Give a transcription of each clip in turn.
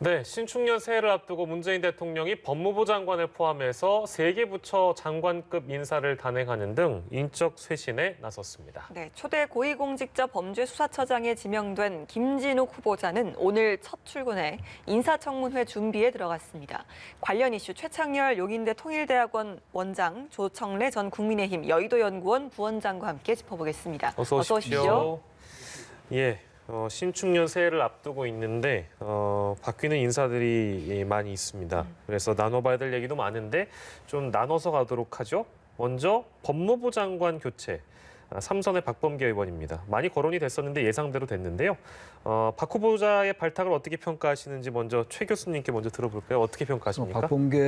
네, 신축년 새해를 앞두고 문재인 대통령이 법무부 장관을 포함해서 3개 부처 장관급 인사를 단행하는 등 인적 쇄신에 나섰습니다. 네, 초대 고위공직자 범죄수사처장에 지명된 김진욱 후보자는 오늘 첫 출근해 인사청문회 준비에 들어갔습니다. 관련 이슈 최창렬 용인대 통일대학원 원장, 조청래 전 국민의힘 여의도연구원 부원장과 함께 짚어보겠습니다. 어서 오십시오. 예. 신축년 새해를 앞두고 있는데 바뀌는 인사들이 많이 있습니다. 그래서 나눠봐야 될 얘기도 많은데 좀 나눠서 가도록 하죠. 먼저 법무부 장관 교체. 삼선의 박범계 의원입니다. 많이 거론이 됐었는데 예상대로 됐는데요. 박 후보자의 발탁을 어떻게 평가하시는지 먼저 최 교수님께 먼저 들어볼까요? 어떻게 평가하십니까? 박범계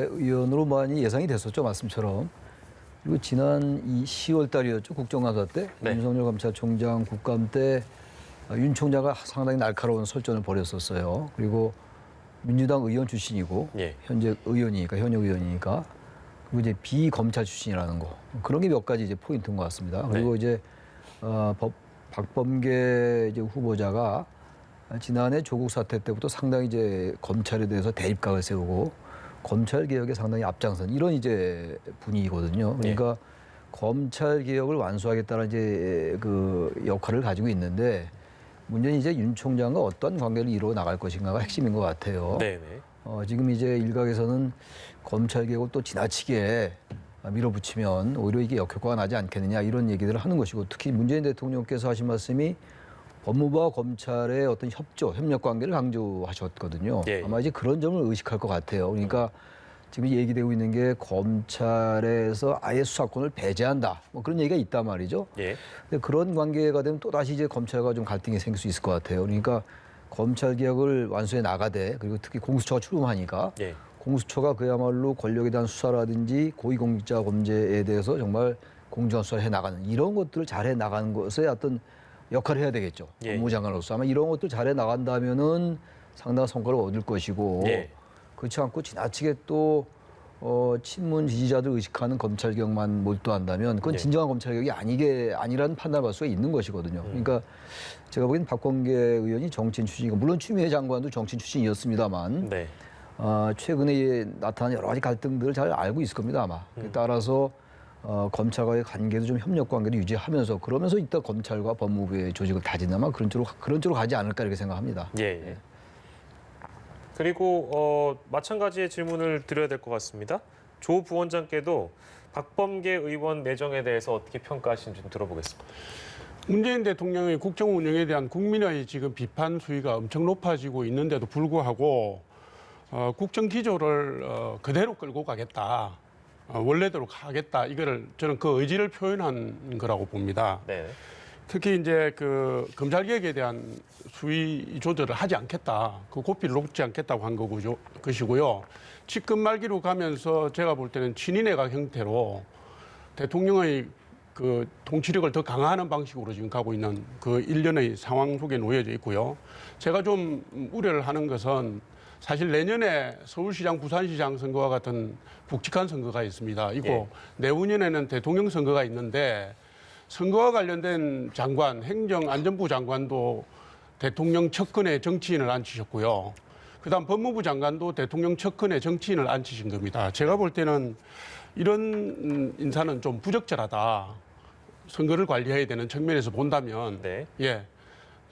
의원으로 많이 예상이 됐었죠, 말씀처럼. 그리고 지난 10월 달이었죠, 국정감사 때. 네. 윤석열 검찰총장 국감 때 윤 총장가 상당히 날카로운 설전을 벌였었어요. 그리고 민주당 의원 출신이고 예. 현역 의원이니까 그리고 이제 비검찰 출신이라는 거 그런 게 몇 가지 이제 포인트인 것 같습니다. 그리고 이제 박범계 이제 후보자가 지난해 조국 사태 때부터 상당히 이제 검찰에 대해서 대입각을 세우고 검찰 개혁에 상당히 앞장선 이런 이제 분위기거든요. 그러니까 검찰 개혁을 완수하겠다는 이제 그 역할을 가지고 있는데. 문제는 이제 윤 총장과 어떤 관계를 이루어 나갈 것인가가 핵심인 것 같아요. 네네. 지금 이제 일각에서는 검찰 개혁을 또 지나치게 밀어붙이면 오히려 이게 역효과가 나지 않겠느냐 이런 얘기들을 하는 것이고 특히 문재인 대통령께서 하신 말씀이 법무부와 검찰의 어떤 협력 관계를 강조하셨거든요. 예. 아마 이제 그런 점을 의식할 것 같아요. 그러니까 지금 얘기되고 있는 게 검찰에서 아예 수사권을 배제한다. 뭐 그런 얘기가 있단 말이죠. 예. 근데 그런 관계가 되면 또 다시 이제 검찰과 좀 갈등이 생길 수 있을 것 같아요. 그러니까 검찰 개혁을 완수해 나가되 그리고 특히 공수처가 출범하니까 예. 공수처가 그야말로 권력에 대한 수사라든지 고위공직자 범죄에 대해서 정말 공정한 수사를 해 나가는 이런 것들을 잘해 나가는 것에 어떤 역할을 해야 되겠죠. 예. 법무부 장관으로서 아마 이런 것들 잘해 나간다면은 상당한 성과를 얻을 것이고. 예. 그렇지 않고 지나치게 또 친문 지지자들 의식하는 검찰 개혁만 몰두한다면 그건 진정한 검찰 개혁이 아니라는 판단을 할 수가 있는 것이거든요. 그러니까 제가 보기엔 박범계 의원이 정치인 출신이고 물론 추미애 장관도 정치인 출신이었습니다만 네. 최근에 나타난 여러 가지 갈등들을 잘 알고 있을 겁니다 아마. 따라서 검찰과의 관계도 좀 협력 관계를 유지하면서 그러면서 이따 검찰과 법무부의 조직을 다진다 아마 그런 쪽으로 가지 않을까 이렇게 생각합니다. 예. 그리고 마찬가지의 질문을 드려야 될 것 같습니다. 조 부원장께도 박범계 의원 내정에 대해서 어떻게 평가하시는지 좀 들어보겠습니다. 문재인 대통령의 국정 운영에 대한 국민의 지금 비판 수위가 엄청 높아지고 있는데도 불구하고 국정 기조를 그대로 끌고 가겠다. 원래대로 가겠다. 이거를 저는 그 의지를 표현한 거라고 봅니다. 네. 특히 이제 그 검찰 개혁에 대한 수위 조절을 하지 않겠다. 그 고삐를 놓지 않겠다고 한 것이고요. 집권 말기로 가면서 제가 볼 때는 친인회각 형태로 대통령의 그 통치력을 더 강화하는 방식으로 지금 가고 있는 그 일련의 상황 속에 놓여져 있고요. 제가 좀 우려를 하는 것은 사실 내년에 서울시장, 부산시장 선거와 같은 굵직한 선거가 있습니다. 이거 내후년에는 대통령 선거가 있는데 선거와 관련된 장관, 행정안전부 장관도 대통령 측근의 정치인을 앉히셨고요. 그다음 법무부 장관도 대통령 측근의 정치인을 앉히신 겁니다. 제가 볼 때는 이런 인사는 좀 부적절하다. 선거를 관리해야 되는 측면에서 본다면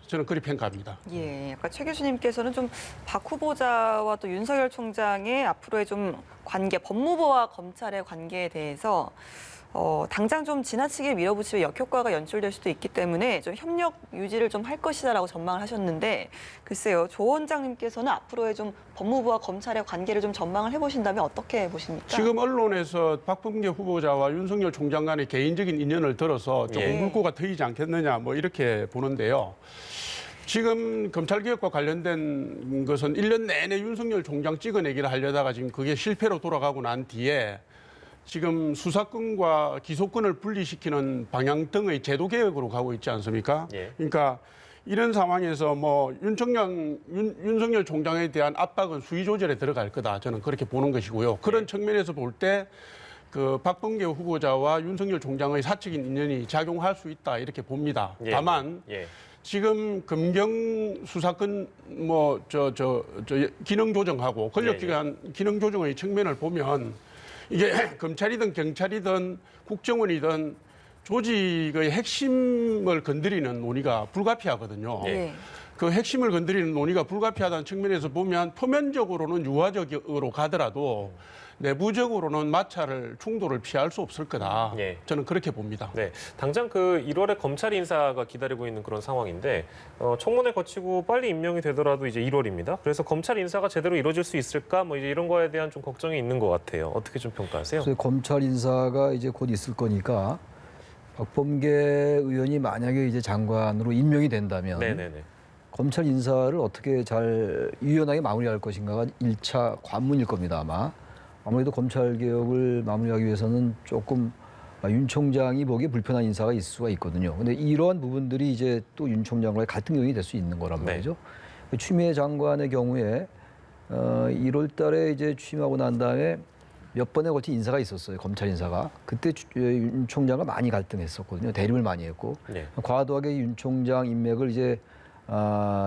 저는 그리 평가합니다. 예, 아까 최 교수님께서는 좀 박 후보자와 또 윤석열 총장의 앞으로의 좀 관계, 법무부와 검찰의 관계에 대해서 당장 좀 지나치게 밀어붙이면 역효과가 연출될 수도 있기 때문에 좀 협력 유지를 좀 할 것이다라고 전망을 하셨는데 글쎄요, 조 원장님께서는 앞으로의 좀 법무부와 검찰의 관계를 좀 전망을 해보신다면 어떻게 보십니까? 지금 언론에서 박범계 후보자와 윤석열 총장 간의 개인적인 인연을 들어서 조금 물꼬가 트이지 않겠느냐 뭐 이렇게 보는데요. 지금 검찰개혁과 관련된 것은 1년 내내 윤석열 총장 찍어내기를 하려다가 지금 그게 실패로 돌아가고 난 뒤에 지금 수사권과 기소권을 분리시키는 방향 등의 제도 개혁으로 가고 있지 않습니까? 그러니까 이런 상황에서 뭐 윤석열 총장에 대한 압박은 수위 조절에 들어갈 거다. 저는 그렇게 보는 것이고요. 그런 측면에서 볼 때 그 박범계 후보자와 윤석열 총장의 사적인 인연이 작용할 수 있다 이렇게 봅니다. 다만 지금 검경 수사권 뭐 기능 조정하고 권력기관 기능 조정의 측면을 보면 이게 검찰이든 경찰이든 국정원이든 조직의 핵심을 건드리는 논의가 불가피하거든요. 네. 그 핵심을 건드리는 논의가 불가피하다는 측면에서 보면 표면적으로는 유화적으로 가더라도 내부적으로는 마찰을 충돌을 피할 수 없을 거다. 예. 저는 그렇게 봅니다. 네, 당장 그 1월에 검찰 인사가 기다리고 있는 그런 상황인데 청문회 거치고 빨리 임명이 되더라도 이제 1월입니다. 그래서 검찰 인사가 제대로 이루어질 수 있을까? 뭐 이제 이런 거에 대한 좀 걱정이 있는 것 같아요. 어떻게 좀 평가하세요? 그래서 검찰 인사가 이제 곧 있을 거니까 박범계 의원이 만약에 이제 장관으로 임명이 된다면 네네네. 검찰 인사를 어떻게 잘 유연하게 마무리할 것인가가 1차 관문일 겁니다, 아마. 아무래도 검찰 개혁을 마무리하기 위해서는 조금 윤 총장이 보기에 불편한 인사가 있을 수가 있거든요. 근데 이러한 부분들이 이제 또 윤 총장과의 갈등 요인이 될 수 있는 거란 말이죠. 추미애 장관의 경우에 1월 달에 이제 취임하고 난 다음에 몇 번에 걸친 인사가 있었어요. 검찰 인사가. 그때 윤 총장과 많이 갈등했었거든요. 대립을 많이 했고. 네. 과도하게 윤 총장 인맥을 이제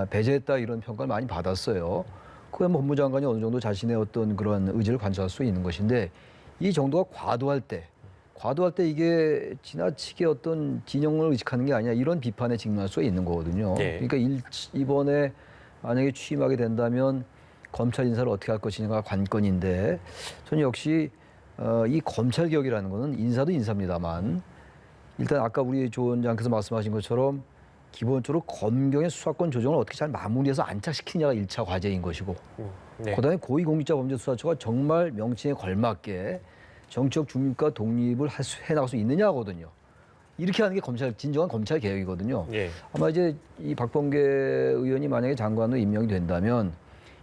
배제했다 이런 평가를 많이 받았어요. 그에 뭐 법무장관이 어느 정도 자신의 어떤 그런 의지를 관철할 수 있는 것인데 이 정도가 과도할 때 이게 지나치게 어떤 진영을 의식하는 게 아니야 이런 비판에 직면할 수가 있는 거거든요. 네. 그러니까 이번에 만약에 취임하게 된다면 검찰 인사를 어떻게 할 것이냐가 관건인데 저는 역시 이 검찰 개혁이라는 거는 인사도 인사입니다만 일단 아까 우리 조 원장께서 말씀하신 것처럼 기본적으로 검경의 수사권 조정을 어떻게 잘 마무리해서 안착시키느냐가 1차 과제인 것이고 네. 그다음에 고위공직자범죄수사처가 정말 명칭에 걸맞게 정치적 중립과 독립을 해나갈 수 있느냐거든요. 이렇게 하는 게 진정한 검찰 개혁이거든요. 예. 아마 이제 이 박범계 의원이 만약에 장관으로 임명이 된다면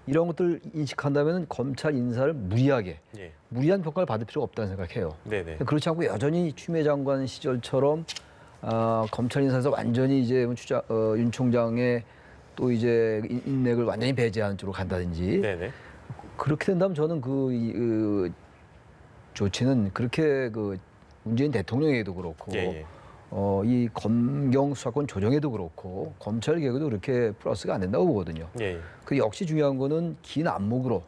이런 것들 인식한다면 검찰 인사를 예. 무리한 평가를 받을 필요가 없다는 생각해요. 네네. 그렇지 않고 여전히 추미애 장관 시절처럼 검찰 인사에서 완전히 이제 윤 총장의 또 이제 인맥을 완전히 배제하는 쪽으로 간다든지 네네. 그렇게 된다면 저는 그 조치는 그렇게 그 문재인 대통령에게도 그렇고 예. 이 검경 수사권 조정에도 그렇고 검찰 개혁에도 그렇게 플러스가 안 된다고 보거든요. 예. 그 역시 중요한 거는 긴 안목으로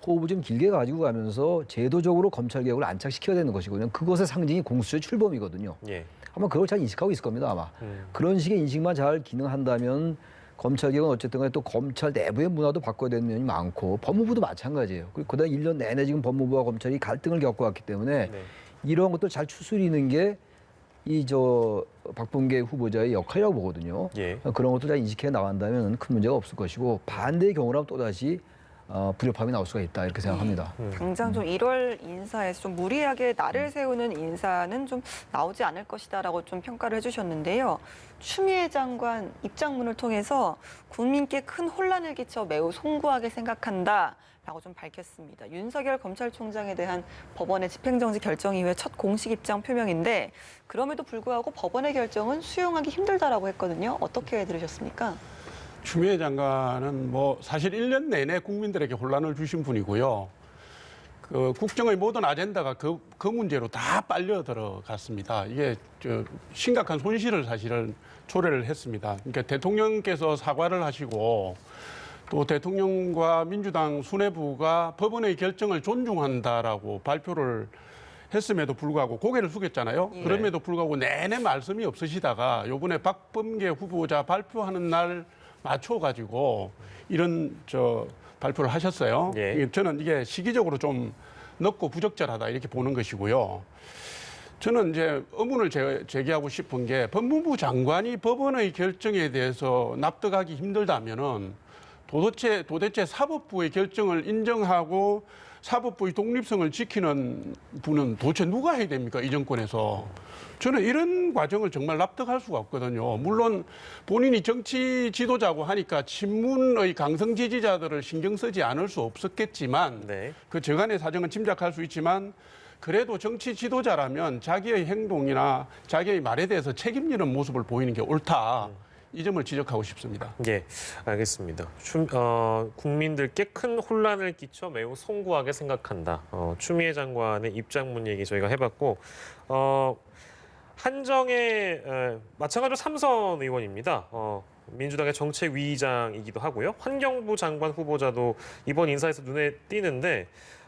호흡을 좀 길게 가지고 가면서 제도적으로 검찰 개혁을 안착시켜야 되는 것이거든요. 그것의 상징이 공수처의 출범이거든요. 예. 아마 그걸 잘 인식하고 있을 겁니다, 아마. 그런 식의 인식만 잘 기능한다면 검찰 개혁은 어쨌든 간에 또 검찰 내부의 문화도 바꿔야 되는 면이 많고 법무부도 마찬가지예요. 그다음에 1년 내내 지금 법무부와 검찰이 갈등을 겪어왔기 때문에 네. 이런 것들 잘 추스리는 게 박범계 후보자의 역할이라고 보거든요. 예. 그런 것도 잘 인식해 나간다면 큰 문제가 없을 것이고 반대의 경우라면 또다시 불협화음이 나올 수가 있다 이렇게 생각합니다. 당장 좀 1월 인사에서 좀 무리하게 날을 세우는 인사는 좀 나오지 않을 것이다라고 좀 평가를 해주셨는데요. 추미애 장관 입장문을 통해서 국민께 큰 혼란을 끼쳐 매우 송구하게 생각한다라고 좀 밝혔습니다. 윤석열 검찰총장에 대한 법원의 집행정지 결정 이후에 첫 공식 입장 표명인데 그럼에도 불구하고 법원의 결정은 수용하기 힘들다라고 했거든요. 어떻게 들으셨습니까? 추미애 장관은 뭐 사실 1년 내내 국민들에게 혼란을 주신 분이고요. 그 국정의 모든 아젠다가 그 문제로 다 빨려 들어갔습니다. 이게 심각한 손실을 사실은 초래를 했습니다. 그러니까 대통령께서 사과를 하시고 또 대통령과 민주당 수뇌부가 법원의 결정을 존중한다라고 발표를 했음에도 불구하고 고개를 숙였잖아요. 예. 그럼에도 불구하고 내내 말씀이 없으시다가 이번에 박범계 후보자 발표하는 날 맞춰가지고 이런 발표를 하셨어요. 예. 저는 이게 시기적으로 좀 늦고 부적절하다 이렇게 보는 것이고요. 저는 이제 의문을 제기하고 싶은 게 법무부 장관이 법원의 결정에 대해서 납득하기 힘들다면은 도대체 사법부의 결정을 인정하고 사법부의 독립성을 지키는 분은 도대체 누가 해야 됩니까? 이 정권에서. 저는 이런 과정을 정말 납득할 수가 없거든요. 물론 본인이 정치 지도자고 하니까 친문의 강성 지지자들을 신경 쓰지 않을 수 없었겠지만 네. 그 저간의 사정은 짐작할 수 있지만 그래도 정치 지도자라면 자기의 행동이나 자기의 말에 대해서 책임지는 모습을 보이는 게 옳다. 이 점을 지적하고 싶습니다. 예, 알겠습니다. 국민들께 큰 혼란을 끼쳐 매우 송구하게 생각한다. 추미애 장관의 입장문 얘기 저희가 해봤고 한정의 마찬가지로 삼선 의원입니다. 민주당의 정책위의장이기도 하고요. 환경부 장관 후보자도 이번 인사에서 눈에 띄는데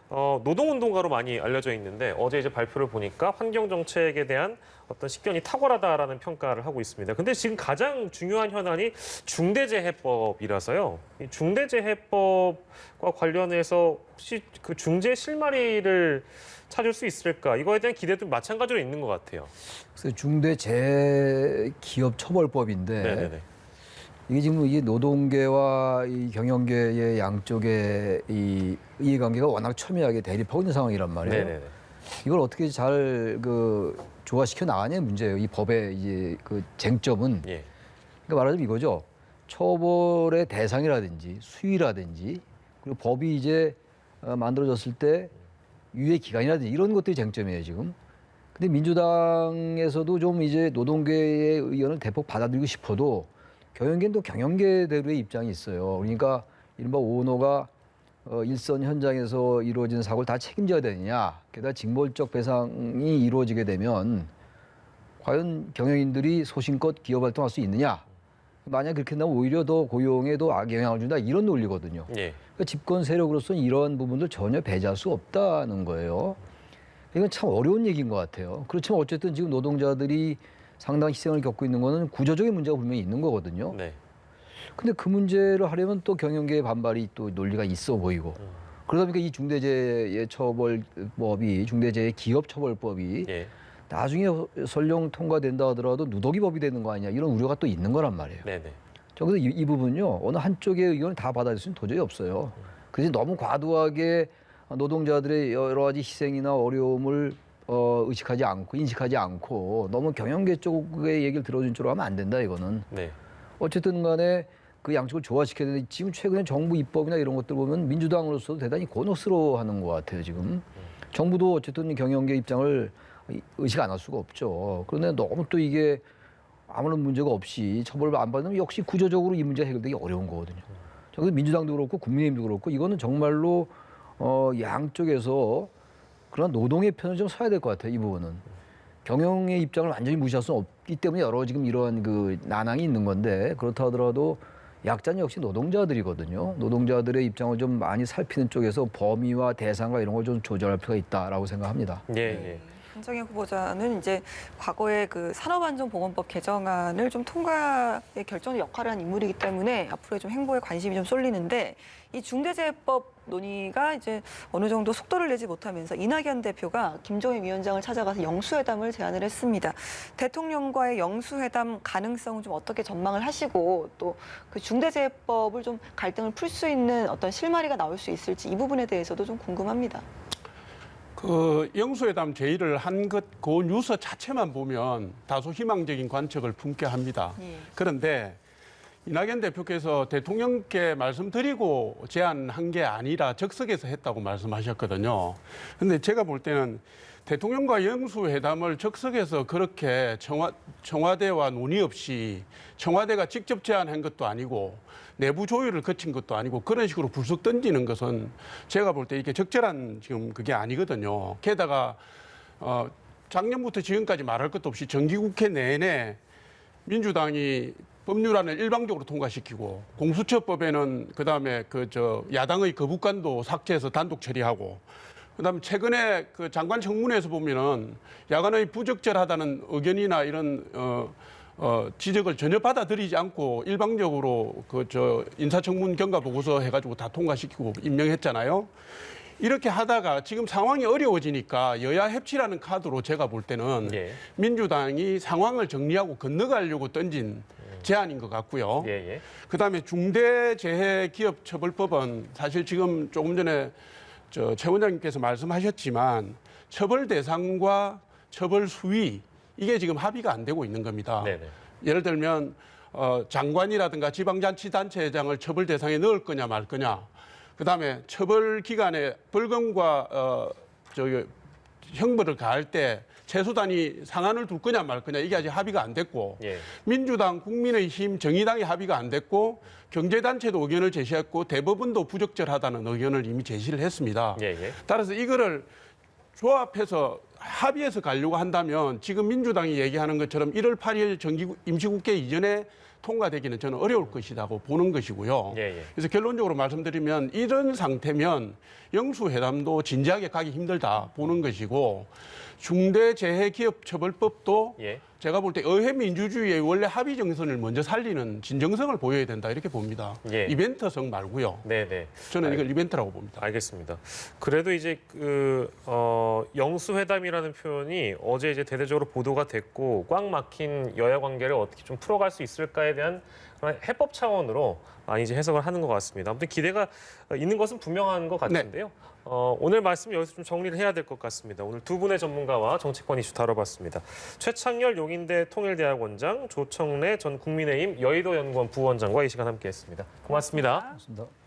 노동운동가로 많이 알려져 있는데 어제 이제 발표를 보니까 환경 정책에 대한 어떤 식견이 탁월하다라는 평가를 하고 있습니다. 근데 지금 가장 중요한 현안이 중대재해법이라서요. 이 중대재해법과 관련해서 혹시 그 중재 실마리를 찾을 수 있을까? 이거에 대한 기대도 마찬가지로 있는 것 같아요. 그래서 중대재해기업처벌법인데 네네네. 이게 지금 이 노동계와 이 경영계의 양쪽의 이 이해관계가 워낙 첨예하게 대립하고 있는 상황이란 말이에요. 네네네. 이걸 어떻게 잘 조화시켜 나가냐의 문제예요. 이 법의 이제 그 쟁점은 예. 그러니까 말하자면 이거죠. 처벌의 대상이라든지 수위라든지 그리고 법이 이제 만들어졌을 때 유예 기간이라든지 이런 것들이 쟁점이에요 지금. 근데 민주당에서도 좀 이제 노동계의 의견을 대폭 받아들이고 싶어도 경영계는 또 경영계대로의 입장이 있어요. 그러니까 이른바 오너가 일선 현장에서 이루어진 사고를 다 책임져야 되느냐. 게다가 징벌적 배상이 이루어지게 되면 과연 경영인들이 소신껏 기업 활동할 수 있느냐. 만약 그렇게 된다면 오히려 더 고용에도 악영향을 준다. 이런 논리거든요. 예. 그러니까 집권 세력으로서는 이러한 부분들 전혀 배제할 수 없다는 거예요. 이건 참 어려운 얘기인 것 같아요. 그렇지만 어쨌든 지금 노동자들이 상당히 희생을 겪고 있는 거는 구조적인 문제가 분명히 있는 거거든요. 네. 근데 그 문제를 하려면 또 경영계의 반발이 또 논리가 있어 보이고 그러다 보니까 이 중대재해처벌법이 중대재해기업처벌법이 예. 나중에 설령 통과된다 하더라도 누더기법이 되는 거 아니냐 이런 우려가 또 있는 거란 말이에요. 네네. 그래서 이 부분은요 어느 한쪽의 의견을 다 받아들일 수는 도저히 없어요. 그래서 너무 과도하게 노동자들의 여러 가지 희생이나 어려움을 의식하지 않고 인식하지 않고 너무 경영계 쪽의 얘기를 들어준 쪽으로 하면 안 된다 이거는. 네. 어쨌든 간에 그 양쪽을 조화시켜야 되는데 지금 최근에 정부 입법이나 이런 것들 보면 민주당으로서도 대단히 곤혹스러워하는 것 같아요 지금. 정부도 어쨌든 경영계 입장을 의식 안 할 수가 없죠. 그런데 너무 또 이게 아무런 문제가 없이 처벌을 안 받으면 역시 구조적으로 이 문제가 해결되기 어려운 거거든요. 그래서 민주당도 그렇고 국민의힘도 그렇고 이거는 정말로 양쪽에서 그런 노동의 편을 좀 서야 될 것 같아요. 이 부분은. 경영의 입장을 완전히 무시할 수는 없기 때문에 여러 지금 이런 그 난항이 있는 건데 그렇다 하더라도 약자는 역시 노동자들이거든요. 노동자들의 입장을 좀 많이 살피는 쪽에서 범위와 대상과 이런 걸 좀 조절할 필요가 있다라고 생각합니다. 예. 예. 한정희 후보자는 이제 과거에 그 산업안전보건법 개정안을 좀 통과에 결정적 역할을 한 인물이기 때문에 앞으로의 좀 행보에 관심이 좀 쏠리는데 이 중대재해법 논의가 이제 어느 정도 속도를 내지 못하면서 이낙연 대표가 김종인 위원장을 찾아가서 영수회담을 제안을 했습니다. 대통령과의 영수회담 가능성은 좀 어떻게 전망을 하시고 또 그 중대재해법을 좀 갈등을 풀 수 있는 어떤 실마리가 나올 수 있을지 이 부분에 대해서도 좀 궁금합니다. 그 영수회담 제의를 한 것 그 뉴스 자체만 보면 다소 희망적인 관측을 품게 합니다. 예. 그런데 이낙연 대표께서 대통령께 말씀드리고 제안한 게 아니라 적석에서 했다고 말씀하셨거든요. 그런데 제가 볼 때는 대통령과 영수회담을 적석에서 그렇게 청와대와 논의 없이 청와대가 직접 제안한 것도 아니고 내부 조율을 거친 것도 아니고 그런 식으로 불쑥 던지는 것은 제가 볼 때 이게 적절한 지금 그게 아니거든요. 게다가 작년부터 지금까지 말할 것도 없이 정기국회 내내 민주당이 법률안을 일방적으로 통과시키고 공수처법에는 그다음에 야당의 거부권도 삭제해서 단독 처리하고 그다음에 최근에 그 장관 청문회에서 보면은 야간의 부적절하다는 의견이나 이런 지적을 전혀 받아들이지 않고 일방적으로 인사청문 경과 보고서 해가지고 다 통과시키고 임명했잖아요. 이렇게 하다가 지금 상황이 어려워지니까 여야 협치라는 카드로 제가 볼 때는 예. 민주당이 상황을 정리하고 건너가려고 던진 제안인 것 같고요. 예. 그다음에 중대재해기업처벌법은 사실 지금 조금 전에 최 원장님께서 말씀하셨지만 처벌 대상과 처벌 수위 이게 지금 합의가 안 되고 있는 겁니다. 네네. 예를 들면 장관이라든가 지방자치단체장을 처벌 대상에 넣을 거냐 말 거냐. 그다음에 처벌 기간에 벌금과 형벌을 가할 때 최소단위 상한을 둘 거냐 말 거냐 이게 아직 합의가 안 됐고 예. 민주당, 국민의힘, 정의당이 합의가 안 됐고 경제단체도 의견을 제시했고 대법원도 부적절하다는 의견을 이미 제시를 했습니다. 예. 따라서 이거를 조합해서 합의해서 가려고 한다면 지금 민주당이 얘기하는 것처럼 1월 8일 임시국회 이전에 통과되기는 저는 어려울 것이라고 보는 것이고요. 예, 예. 그래서 결론적으로 말씀드리면 이런 상태면 영수회담도 진지하게 가기 힘들다 보는 것이고 중대재해기업처벌법도 예. 제가 볼 때 의회민주주의의 원래 합의 정선을 먼저 살리는 진정성을 보여야 된다 이렇게 봅니다. 예. 이벤트성 말고요. 네네. 저는 이걸 이벤트라고 봅니다. 알겠습니다. 그래도 이제 영수회담이라는 표현이 어제 이제 대대적으로 보도가 됐고 꽉 막힌 여야 관계를 어떻게 좀 풀어갈 수 있을까에 대한 그런 해법 차원으로 많이 이제 해석을 하는 것 같습니다. 아무튼 기대가 있는 것은 분명한 것 같은데요. 오늘 말씀 여기서 좀 정리를 해야 될 것 같습니다. 오늘 두 분의 전문가와 정치권 이슈 다뤄봤습니다. 최창렬 용인대 통일대학원장, 조청래 전 국민의힘 여의도연구원 부원장과 이 시간 함께했습니다. 고맙습니다. 맞습니다.